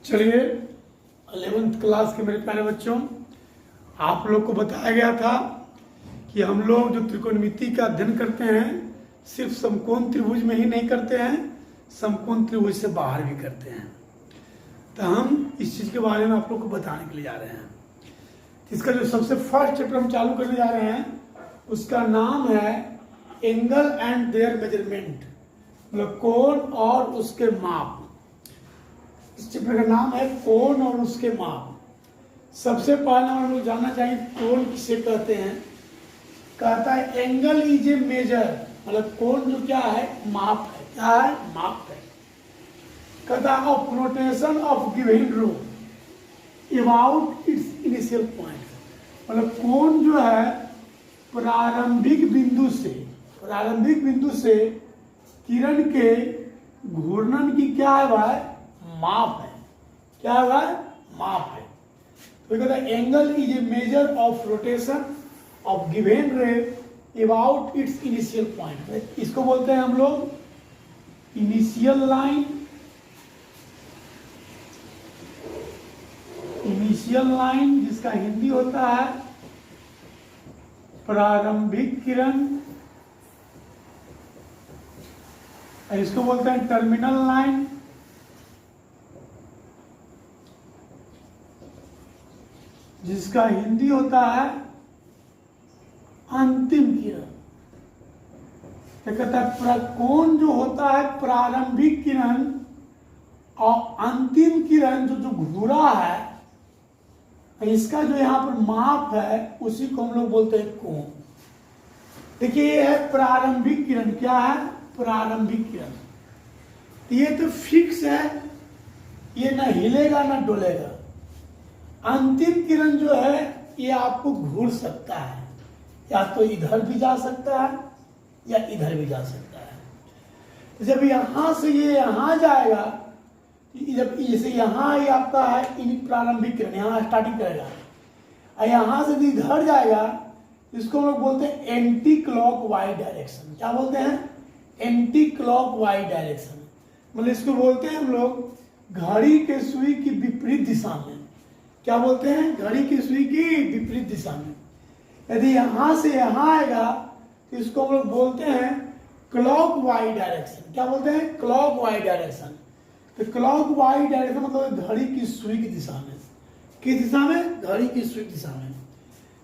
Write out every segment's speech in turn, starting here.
चलिए 11th class के मेरे प्यारे बच्चों, आप लोग को बताया गया था कि हम लोग जो त्रिकोणमिति का अध्ययन करते हैं सिर्फ समकोण त्रिभुज में ही नहीं करते हैं, समकोण त्रिभुज से बाहर भी करते हैं। तो हम इस चीज़ के बारे में आप लोग को बताने के लिए जा रहे हैं। इसका जो सबसे फर्स्ट चैप्टर हम चालू करने जा रहे हैं उसका नाम है एंगल एंड देयर मेजरमेंट, मतलब कोण और उसके माप। इस चैप्टर का नाम है कोण और उसके माप। सबसे पहले हम लोग जानना चाहिए कोण किसे कहते हैं। कहता है एंगल इज ए मेजर, मतलब कोण जो क्या है, माप है। क्या है? माप है। कहता है of rotation of given row about its initial point, मतलब कोण जो है प्रारंभिक बिंदु से किरण के घूर्णन की क्या है भाई? माप है। क्या है भाई? माप है। तो कहता है angle is a measure of rotation of given रे अबाउट इट्स इनिशियल पॉइंट। इसको बोलते हैं हम लोग इनिशियल लाइन। इनिशियल लाइन जिसका हिंदी होता है प्रारंभिक किरण, इसको बोलते हैं टर्मिनल लाइन। जिसका हिंदी होता है अंतिम किरण। क्या कहता है? कोण जो होता है प्रारंभिक किरण और अंतिम किरण जो घूरा है, इसका जो यहाँ पर माप है उसी को हम लोग बोलते हैं कोण। देखिए ये है प्रारंभिक किरण। क्या है? प्रारंभिक किरण। ये तो फिक्स है, ये ना हिलेगा ना डोलेगा। अंतिम किरण जो है ये आपको घूर सकता है, या तो इधर भी जा सकता है या इधर भी जा सकता है। तो जब यहां से ये यहां जाएगा, जब जैसे यहां ये आपका है इन प्रारंभिक किरण, यहां स्टार्टिंग करेगा और यहां से इधर जाएगा, इसको हम लोग बोलते हैं एंटी क्लॉक वाइज डायरेक्शन। क्या बोलते हैं? Anti clock wise direction. मतलब इसको बोलते हैं हम लोग घड़ी के सुई की विपरीत दिशा में। क्या बोलते हैं? घड़ी की सुई की विपरीत दिशा में। यदि यहां से यहां आएगा तो इसको हम लोग बोलते हैं क्लॉक वाइज डायरेक्शन। क्या बोलते हैं? Clock wise direction. तो क्लॉक वाइज डायरेक्शन मतलब घड़ी की सुई की दिशा में। किस दिशा में? घड़ी की सुई दिशा में।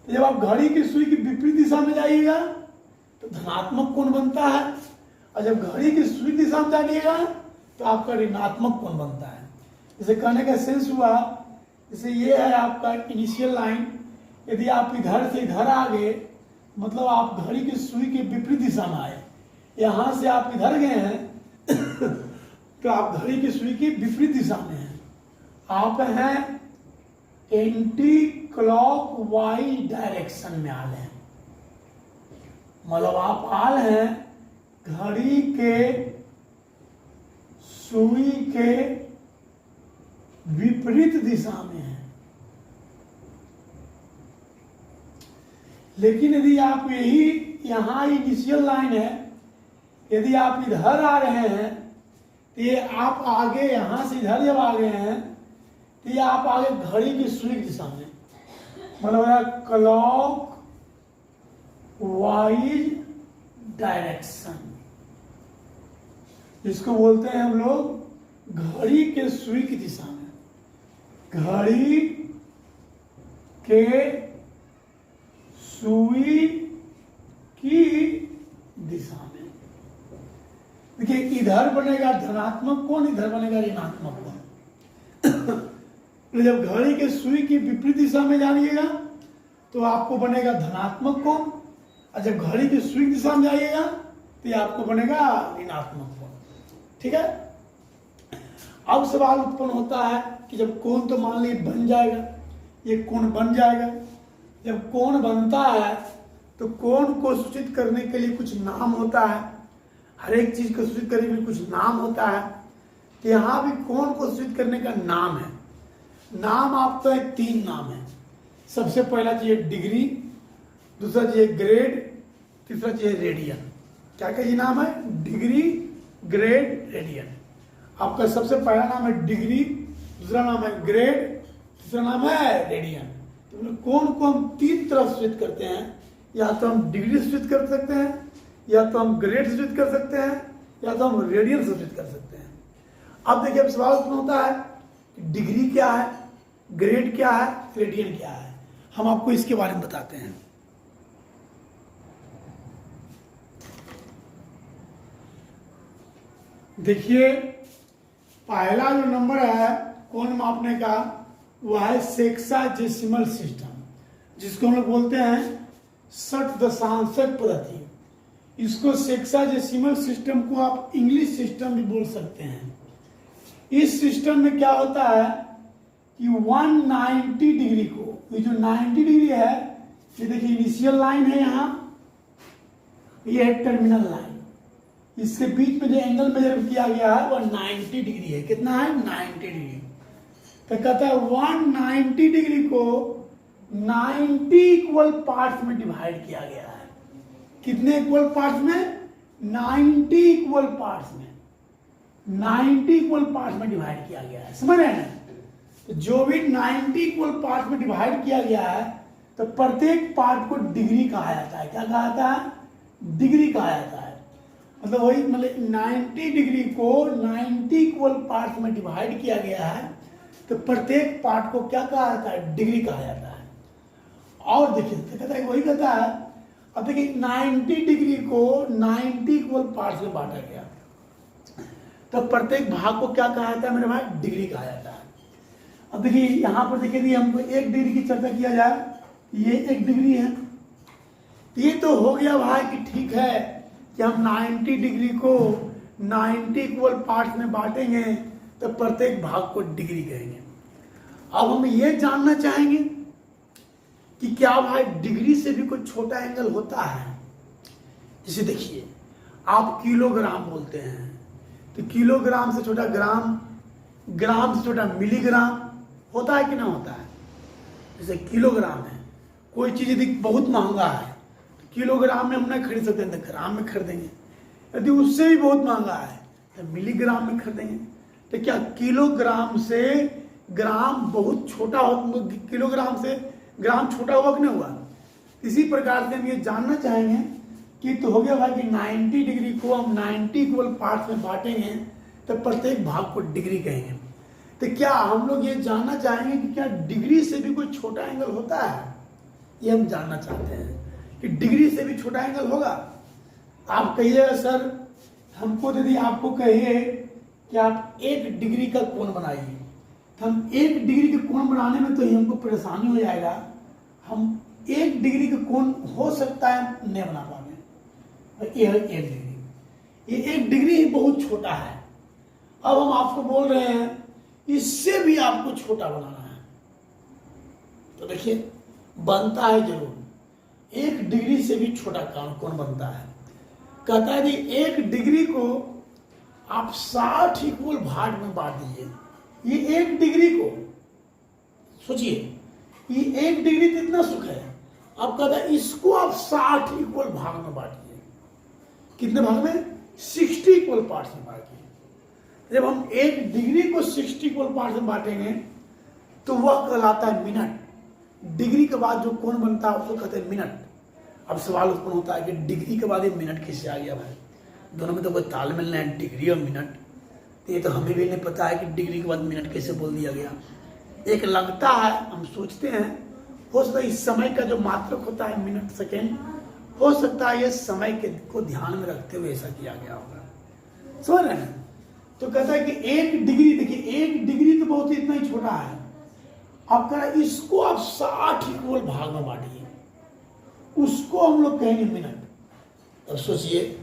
तो जब आप घड़ी की सुई की विपरीत दिशा में जाइएगा तो धनात्मक कोण बनता है, और जब घड़ी की सुई दिशा में जाइएगा तो आपका ऋणात्मक कोण बनता है। जैसे कहने का सेंस हुआ, जैसे ये है आपका इनिशियल लाइन। यदि आप इधर से इधर आ गए, मतलब आप घड़ी की सुई के विपरीत दिशा में आए, यहां से आप इधर गए हैं तो आप घड़ी की सुई की विपरीत दिशा में हैं। आप हैं एंटी क्लॉक वाइज डायरेक्शन में आए हैं, मतलब आप आए हैं घड़ी के सुई के विपरीत दिशा में है। लेकिन यदि आप यही यहां इनिशियल लाइन है, यदि आप इधर आ रहे हैं तो ये आप आगे यहां से इधर जब आ गए हैं तो ये आप आगे घड़ी की सुई की दिशा में, मतलब क्लॉक वाइज डायरेक्शन। इसको बोलते हैं हम लोग घड़ी के सुई की दिशा में। घड़ी के सुई की दिशा में। देखिए इधर बनेगा धनात्मक कोण, इधर बनेगा ऋणात्मक कोण। जब घड़ी के सुई की विपरीत दिशा में जाइएगा तो आपको बनेगा धनात्मक कोण, और जब घड़ी की सुई दिशा में जाइएगा तो ये आपको बनेगा ऋणात्मक कोण। ठीक है। अब सवाल उत्पन्न होता है कि जब कोण तो मान लीजिए बन जाएगा, ये कोण बन जाएगा। जब कोण बनता है तो कोण को सूचित करने के लिए कुछ नाम होता है। हर एक चीज को सूचित करने के लिए कुछ नाम होता है। तो यहाँ भी कोण को सूचित करने का नाम है। नाम आपका है 3 नाम है। सबसे पहला चीज डिग्री, दूसरा चीज ग्रेड, तीसरा चीज रेडियन। क्या क्या नाम है? Degree, grade, radian. आपका सबसे पहला नाम है डिग्री, दूसरा नाम है ग्रेड, तीसरा नाम है रेडियन। तो कोण को हम तीन तरह से सूचित करते हैं, या तो हम डिग्री से सूचित कर सकते हैं, या तो हम ग्रेड से सूचित कर सकते हैं, या तो हम रेडियन से सूचित कर सकते हैं। अब देखिए, अब सवाल उत्पन्न होता है कि डिग्री क्या है, ग्रेड क्या है, रेडियन क्या है। हम आपको इसके बारे में बताते हैं। देखिए, पहला जो नंबर है कोण मापने का वह है सेक्साजेसिमल सिस्टम, जिसको हम लोग बोलते हैं 60 दशांशक पद्धति। इसको सेक्साजेसिमल सिस्टम को आप इंग्लिश सिस्टम भी बोल सकते हैं। इस सिस्टम में क्या होता है कि 190 डिग्री को, ये जो 90 डिग्री है, ये देखिए इनिशियल लाइन है, यहाँ ये है टर्मिनल लाइन, इसके बीच में जो एंगल मेजर किया गया है वह 90 डिग्री है। कितना है? 90 डिग्री। तो कहता है 190 डिग्री को 90 इक्वल पार्ट्स में डिवाइड किया गया है। कितने इक्वल पार्ट्स में? 90 इक्वल पार्ट्स में, 90 इक्वल पार्ट्स में डिवाइड किया गया है। समझ रहे हैं? तो जो भी 90 इक्वल पार्ट्स में डिवाइड किया गया है, तो प्रत्येक पार्ट को डिग्री कहा जाता है। क्या कहा जाता है? डिग्री कहा जाता है। मतलब वही, मतलब 90 डिग्री को 90 इक्वल पार्ट में डिवाइड किया गया है, तो प्रत्येक पार्ट को क्या कहा जाता है? डिग्री कहा जाता है। और देखिए, तो कहता है, वही कहता है, अब देखिए 90 डिग्री को 90 इक्वल पार्ट में बांटा गया, तो प्रत्येक भाग को क्या कहा जाता है मेरे भाई? डिग्री कहा जाता है। अब देखिए यहां पर देखिए, हमको 1 डिग्री की चर्चा किया जाए, ये 1 डिग्री है। ये तो हो गया भाई कि ठीक है कि हम 90 डिग्री को 90 इक्वल पार्ट्स में बांटेंगे, तो प्रत्येक भाग को डिग्री कहेंगे। अब हम ये जानना चाहेंगे कि क्या भाई डिग्री से भी कोई छोटा एंगल होता है? जैसे देखिए, आप किलोग्राम बोलते हैं, तो किलोग्राम से छोटा ग्राम, ग्राम से छोटा मिलीग्राम होता है कि ना होता है? जैसे किलोग्राम है, कोई चीज यदि बहुत महंगा है, किलोग्राम में हम नहीं खरीद सकते, तो ग्राम में खरीदेंगे। यदि उससे भी बहुत महंगा है तो मिलीग्राम में खरीदेंगे। तो क्या किलोग्राम से ग्राम बहुत छोटा हो, किलोग्राम से ग्राम छोटा हुआ कि नहीं हुआ? इसी प्रकार से हम ये जानना चाहेंगे कि तो हो गया भाई कि 90 डिग्री को हम 90 इक्वल पार्ट्स में बांटेंगे, तो प्रत्येक भाग को डिग्री कहेंगे। तो क्या हम लोग ये जानना चाहेंगे कि क्या डिग्री से भी कोई छोटा एंगल होता है? ये हम जानना चाहते हैं कि डिग्री से भी छोटा एंगल होगा। आप कहिएगा सर, हमको यदि आपको कहिए कि आप 1 डिग्री का कोण बनाइए, तो हम 1 डिग्री के कोण बनाने में तो ही हमको परेशानी हो जाएगा। हम 1 डिग्री का कोण हो सकता है नहीं बना पाएंगे। ये है 1 डिग्री, ये 1 डिग्री ही बहुत छोटा है। अब हम आपको बोल रहे हैं इससे भी आपको छोटा बनाना है, तो देखिए बनता है जरूर, 1 डिग्री से भी छोटा कोण बनता है। कहता है कि 1 डिग्री को आप 60 इक्वल भाग में बांट दीजिए। ये 1 डिग्री को सोचिए, ये 1 डिग्री कितना सुख है। अब कहता है इसको आप 60 इक्वल भाग में बांटिए। कितने भाग में? 60 इक्वल पार्ट्स में बांटिए। जब हम 1 डिग्री को 60 इक्वल पार्ट्स में बांटेंगे तो वह कहलाता है मिनट। डिग्री के बाद जो कोण बनता है उसको कहते हैं मिनट। अब सवाल उत्पन्न होता है कि डिग्री के बाद ये मिनट कैसे आ गया भाई? दोनों में तो कोई तालमेल नहीं है, डिग्री और मिनट। तो ये तो हमें भी नहीं पता है कि डिग्री के बाद मिनट कैसे बोल दिया गया। एक लगता है, हम सोचते हैं हो सकता है इस समय का जो मात्रक होता है मिनट सेकेंड, हो सकता है ये समय को ध्यान में रखते हुए ऐसा किया गया होगा। समझ रहे हैं? तो कहता है कि 1 डिग्री, देखिए 1 डिग्री तो बहुत ही इतना ही छोटा है। अब कह रहा है इसको आप 60 इक्वल भाग में बांटिए, उसको हम लोग कहेंगे मिनट। अब सोचिए,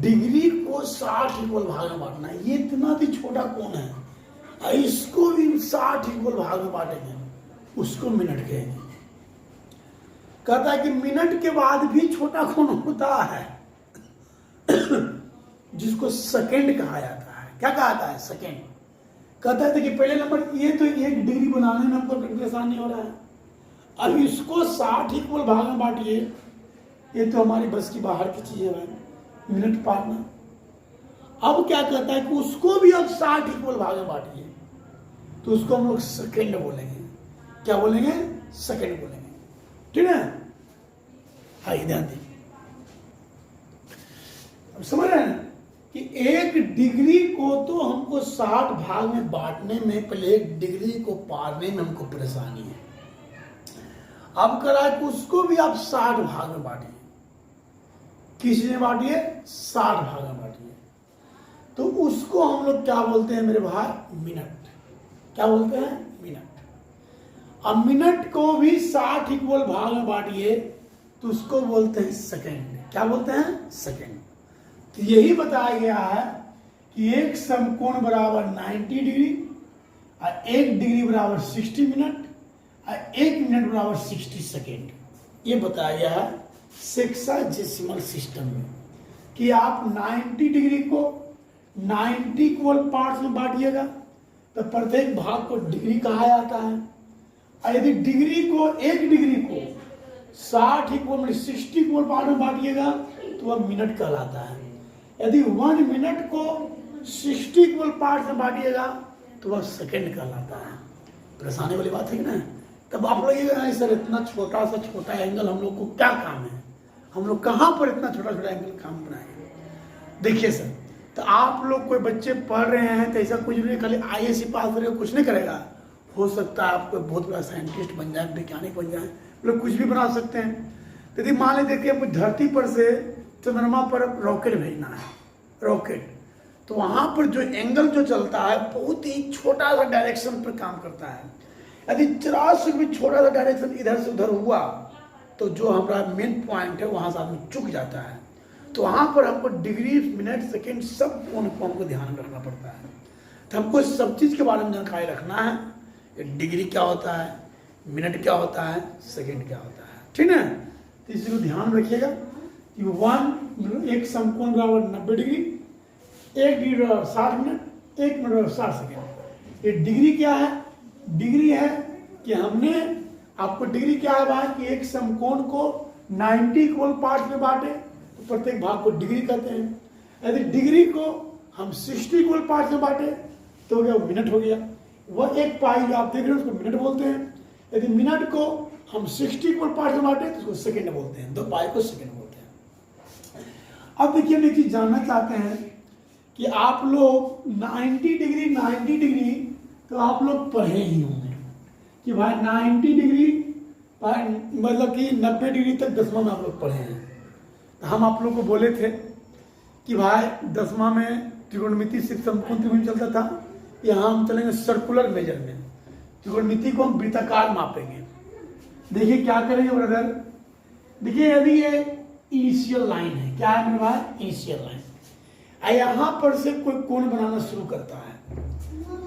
डिग्री को 60 इक्वल भाग में बांटना है, ये इतना भी छोटा कोण है, इसको भी 60 इक्वल भाग में बांटेंगे, उसको मिनट कहेंगे। कहता है कि मिनट के बाद भी छोटा कोण होता है जिसको सेकेंड कहा जाता है। क्या कहा जाता है? सेकेंड। कहता है कि पहले नंबर ये तो 1 डिग्री बनाने में हमको परेशान नहीं हो रहा है, अब इसको 60 इक्वल भाग में बांटिए, ये तो हमारी बस की बाहर की चीज है भाई, मिनट पाटना। अब क्या कहता है कि उसको भी अब 60 इक्वल भाग में बांटिए। तो उसको हम लोग सेकेंड बोलेंगे। क्या बोलेंगे? सेकेंड बोलेंगे। ठीक है, हाँ ध्यान दीजिए। अब समझ रहे हैं ना कि 1 डिग्री को तो हमको 60 भाग में बांटने में, पहले 1 डिग्री को पारने में हमको परेशानी है। अब करा कि उसको भी आप 60 भाग में बांटिए। किसी ने बांटिए? 60 भाग में बांटिए। तो उसको हम लोग क्या बोलते हैं मेरे भाई? मिनट। क्या बोलते हैं? मिनट। अब मिनट को भी 60 इक्वल भाग में बांटिए तो उसको बोलते हैं सेकेंड। क्या बोलते हैं? सेकेंड। तो यही बताया गया है कि एक समकोण बराबर 90 डिग्री और 1 डिग्री बराबर 60 मिनट और 1 मिनट बराबर 60 सेकेंड। ये बताया गया है सेक्साडेसिमल सिस्टम में कि आप 90 डिग्री को 90 इक्वल पार्ट्स में बांटिएगा तो प्रत्येक भाग को डिग्री कहा जाता है। और यदि डिग्री को 1 डिग्री को 60 इक्वल 60 इक्वल पार्ट में बांटिएगा तो वह मिनट कहलाता है। यदि 1 मिनट को 60 इक्वल पार्ट में बांटिएगा तो वह सेकेंड कहलाता है। परेशानी वाली बात है कि ना? तब आप लोग ये सर इतना छोटा सा छोटा एंगल हम लोग को क्या काम है? हम लोग कहाँ पर इतना छोटा छोटा एंगल काम बनाएंगे? देखिए सर, तो आप लोग कोई बच्चे पढ़ रहे हैं तो ऐसा कुछ नहीं खाली IAS पास करेगा कुछ नहीं करेगा। हो सकता है आप कोई बहुत बड़ा साइंटिस्ट बन जाए, वैज्ञानिक बन जाए, लोग कुछ भी बना सकते हैं। यदि मान लीजिए देखिए धरती पर से चंद्रमा पर रॉकेट भेजना है, रॉकेट, तो वहां पर जो एंगल जो चलता है बहुत ही छोटा सा डायरेक्शन पर काम करता है। यदि जरा से भी छोटा सा डायरेक्शन इधर से उधर हुआ तो जो हमारा मेन पॉइंट है वहां से आदमी चुक जाता है। तो वहां पर हमको डिग्री, मिनट, सेकेंड सब को हमको ध्यान में रखना पड़ता है। तो हमको सब चीज के बारे में जानकारी रखना है। डिग्री क्या होता है, मिनट क्या होता है, सेकेंड क्या होता है। ठीक है, तो इसी को ध्यान रखिएगा कि एक समकोण बराबर 90 डिग्री, 1 डिग्री बराबर 60 मिनट, 1 मिनट बराबर 60 सेकेंड। ये डिग्री क्या है? डिग्री है कि हमने आपको डिग्री क्या है भाई कि एक समकोण को 90 इक्वल पार्ट में बांटे तो प्रत्येक भाग को डिग्री कहते हैं। यदि डिग्री को हम 60 इक्वल पार्ट में बांटे तो हो गया मिनट हो गया। वह एक पाई जो आप देख रहे हैं उसको मिनट बोलते हैं। यदि मिनट को हम 60 इक्वल पार्ट में बांटे तो उसको सेकेंड बोलते हैं। 2 पाई को सेकेंड बोलते हैं। अब देखिए हम एक चीज जानना चाहते हैं कि आप लोग 90 डिग्री तो आप लोग पढ़े ही होंगे कि भाई 90 डिग्री मतलब कि 90 डिग्री तक 10वां में आप लोग पढ़े हैं। तो हम आप लोग को बोले थे कि भाई 10वां में त्रिकोणमिति से समकोण त्रिभुज चलता था, यहाँ हम चलेंगे सर्कुलर मेजर में। त्रिकोणमिति को हम वृत्ताकार मापेंगे। देखिए क्या करेंगे ब्रदर, देखिए यदि ये इनिशियल लाइन है, क्या है मेरे भाई? Initial line. यहाँ पर से कोई कोण बनाना शुरू करता है,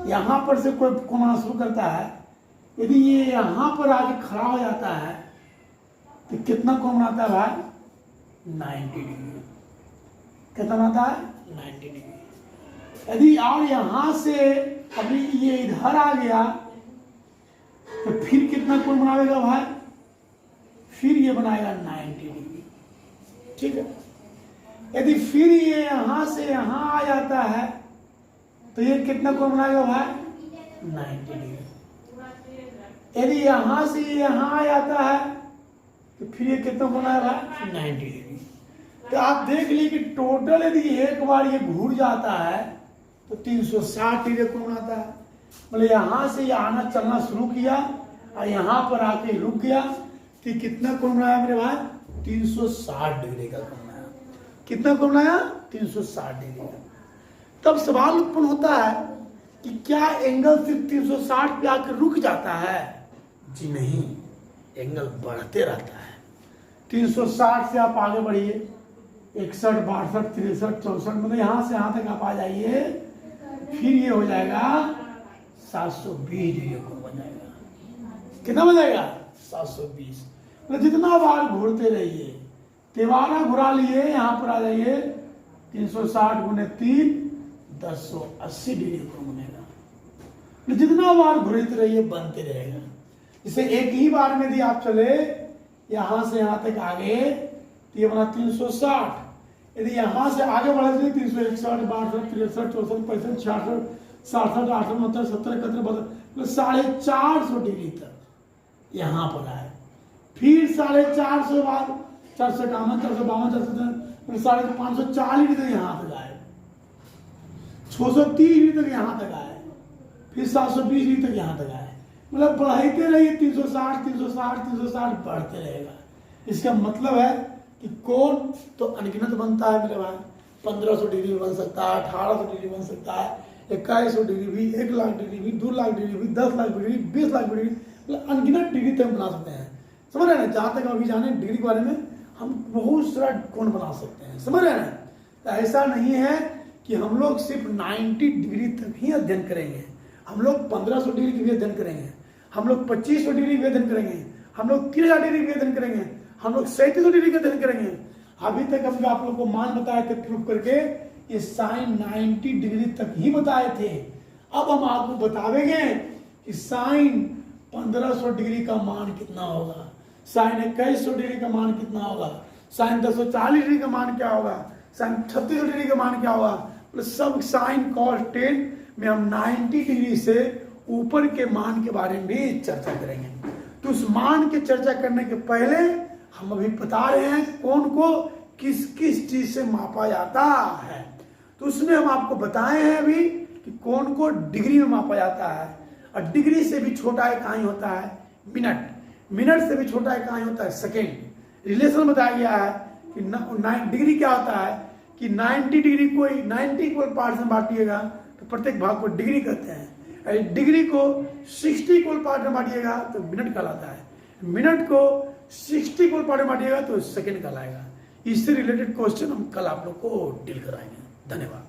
यहाँ पर से कोई कोण बनाना शुरू करता है। यदि ये यहाँ पर आके खड़ा हो जाता है तो कितना कोण बनाता है भाई? 90 डिग्री। कितना बनाता है? 90 डिग्री। यदि और यहाँ से अभी ये इधर आ गया तो फिर कितना कोण बनाएगा भाई? फिर ये बनाएगा 90 डिग्री। ठीक है, यदि फिर ये यहां से यहां आ जाता है तो ये कितना कोण बनाएगा भाई? 90 डिग्री। यदि यहां से यहां आ जाता है तो फिर ये कितना कोण बनाएगा भाई? 90 डिग्री। तो आप देख लीजिए कि टोटल यदि एक बार ये घूर जाता है तो 360 डिग्री कोण बनाता है। मतलब यहां से ये आना चलना शुरू किया और यहां पर आके रुक गया तो कितना कोण बनाया मेरे भाई? 360 डिग्री का कोण बनाया। कितना कोण बनाया? 360 डिग्री का। तब सवाल उत्पन्न होता है कि क्या एंगल सिर्फ 360 पे आकर रुक जाता है? जी नहीं, एंगल बढ़ते रहता है। 360 से आप आगे बढ़िए 61, 62, 63, 64, मतलब यहां से यहां तक आप आ जाइए, फिर ये हो जाएगा 720 डिग्री कोण बन जाएगा। कितना बन जाएगा? 720। मतलब जितना बार घूरते रहिए, तिबारा घुरा लिए, यहां पर आ जाइए 360 गुने 3, 1080 डिग्री कोण बनेगा। जितना बार घुरते रहिए बनते रहेगा। इसे एक ही बार में यदि आप चले यहां से यहां तक आगे तो ये बना 360। यदि यहाँ से आगे बढ़े 361, 62, 63, 64, 65, 66, 67, 68, 69, 70, 71, 72, 450 डिग्री तक यहाँ पर आए। फिर 450 बाद 451, 452, 453, 540 डिग्री तक यहाँ तक आए। 630 डिग्री तक यहाँ तक आए। फिर 720 डिग्री तक यहाँ तक आए। मतलब बढ़ाते रहिए 360, 360, 360 बढ़ते रहेगा। इसका मतलब है कि कोण तो अनगिनत बनता है मेरे भाई। 1500 डिग्री बन सकता है, 1800 डिग्री बन सकता है, 2100 डिग्री भी, 1 लाख डिग्री भी, 2 लाख डिग्री भी, 10 लाख डिग्री, 20 लाख डिग्री, मतलब अनगिनत डिग्री तक बना सकते हैं। समझ रहे हैं? जहाँ तक अभी जाने डिग्री के बारे में, हम बहुत सारा कोण बना सकते हैं। समझ रहे हैं? तो ऐसा नहीं है कि हम लोग सिर्फ 90 डिग्री तक ही अध्ययन करेंगे। हम लोग 1500 डिग्री की भी अध्ययन करेंगे, हम लोग 2500 डिग्री भी अध्ययन करेंगे, हम लोग 3000 डिग्री भी अध्ययन करेंगे, हम लोग 3700 डिग्री का अध्ययन करेंगे। अभी तक हम आप लोग को मान बताए थे प्रूफ करके, ये साइन 90 डिग्री तक ही बताए थे। अब हम आपको बतावेंगे कि साइन 1500 डिग्री का मान कितना होगा, साइन 2100 डिग्री का मान कितना होगा, साइन 240 डिग्री का मान क्या होगा, साइन 3600 डिग्री का मान क्या होगा। मतलब सब साइन कॉस टेन में हम 90 डिग्री से ऊपर के मान के बारे में भी चर्चा करेंगे। तो उस मान की चर्चा करने के पहले हम अभी बता रहे हैं कोण को किस किस चीज से मापा जाता है। तो उसमें हम आपको बताए हैं अभी कि कोण को डिग्री में मापा जाता है, और डिग्री से भी छोटा इकाई होता है मिनट, मिनट से भी छोटा इकाई होता है सेकेंड। रिलेशन बताया गया है कि डिग्री क्या होता है कि 90 डिग्री को 90 इक्वल पार्ट्स में बांटिएगा तो प्रत्येक भाग को डिग्री कहते हैं। डिग्री को 60 इक्वल पार्ट में बांटिएगा तो मिनट कहलाता है, मिनट को 60 इक्वल पार्ट में बांटिएगा तो सेकंड कहलाएगा। इससे रिलेटेड क्वेश्चन हम कल आप लोग को डील कराएंगे। धन्यवाद।